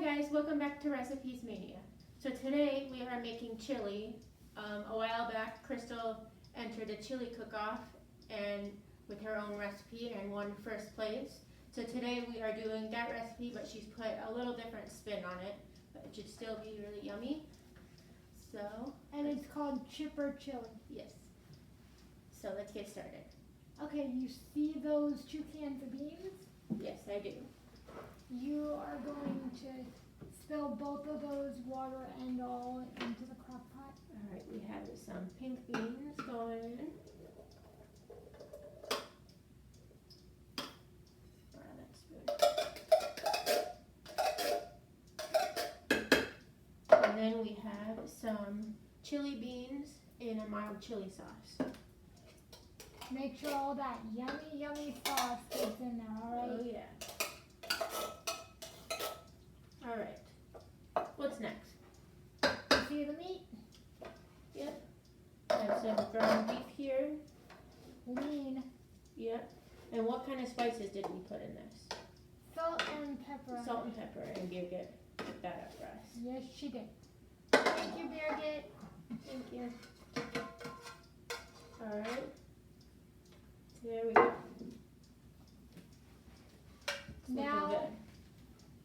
guys, welcome back to Recipes Mania. So today we are making chili. A while back, Crystal entered a chili cook-off and with her own recipe and won first place. So today we are doing that recipe, but she's put a little different spin on it, but it should still be really yummy. And it's called chipper chili. Yes. So let's get started. Okay, you see those 2 cans of beans? Yes, I do. You are going to spill both of those, water and all, into the crock pot. All right, we have some pink beans going in. And then we have some chili beans in a mild chili sauce. Make sure all that yummy, yummy sauce gets in there, alright? Oh yeah. Alright. What's next? You see the meat? Yep. I have some ground beef here. Lean. Yep. And what kind of spices did we put in this? Salt and pepper. Salt and pepper, and Birgit picked that up for us. Yes, she did. Thank you, Birgit. Thank you. Alright. There we go.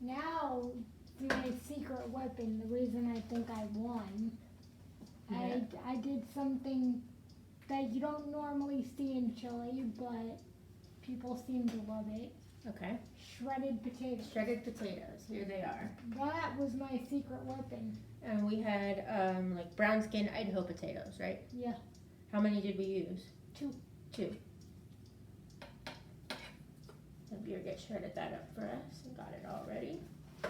Now, for my secret weapon, the reason I think I won, yeah. I did something that you don't normally see in chili, but people seem to love it. Okay. Shredded potatoes. Shredded potatoes. Here they are. That was my secret weapon. And we had like brown skin Idaho potatoes, right? Yeah. How many did we use? 2. 2. And Birgit shredded that up for us and got it all ready.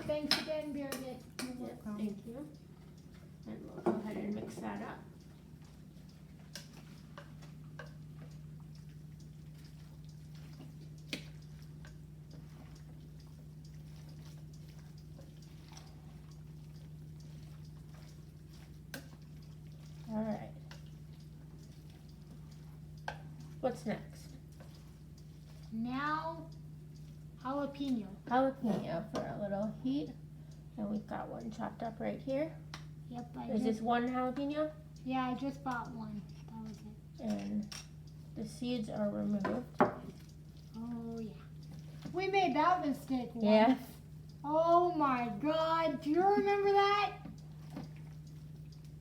Thanks again, Birgit. You're welcome. Thank you. And we'll go ahead and mix that up. All right. What's next? Now, jalapeno. Jalapeno for a little heat. And we've got one chopped up right here. Yep. Is this one jalapeno? Yeah, I just bought one. That was it. And the seeds are removed. Oh, yeah. We made that mistake once. Yeah. Oh, my God. Do you remember that?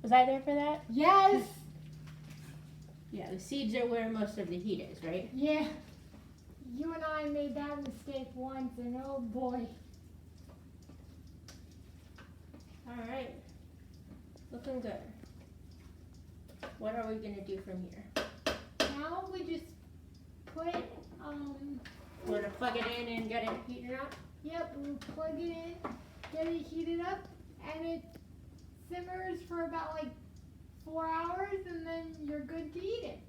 Was I there for that? Yes. Yeah, the seeds are where most of the heat is, right? Yeah. You and I made that mistake once, and oh, boy. All right. Looking good. What are we going to do from here? Now we just put, We're going to plug it in and get it heated up? Yep, we plug it in, get it heated up, and it simmers for about like 4 hours, and then you're good to eat it.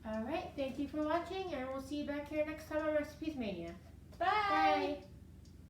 All right. Thank you for watching, and we'll see you back here next time on Recipes Mania. Bye. Bye.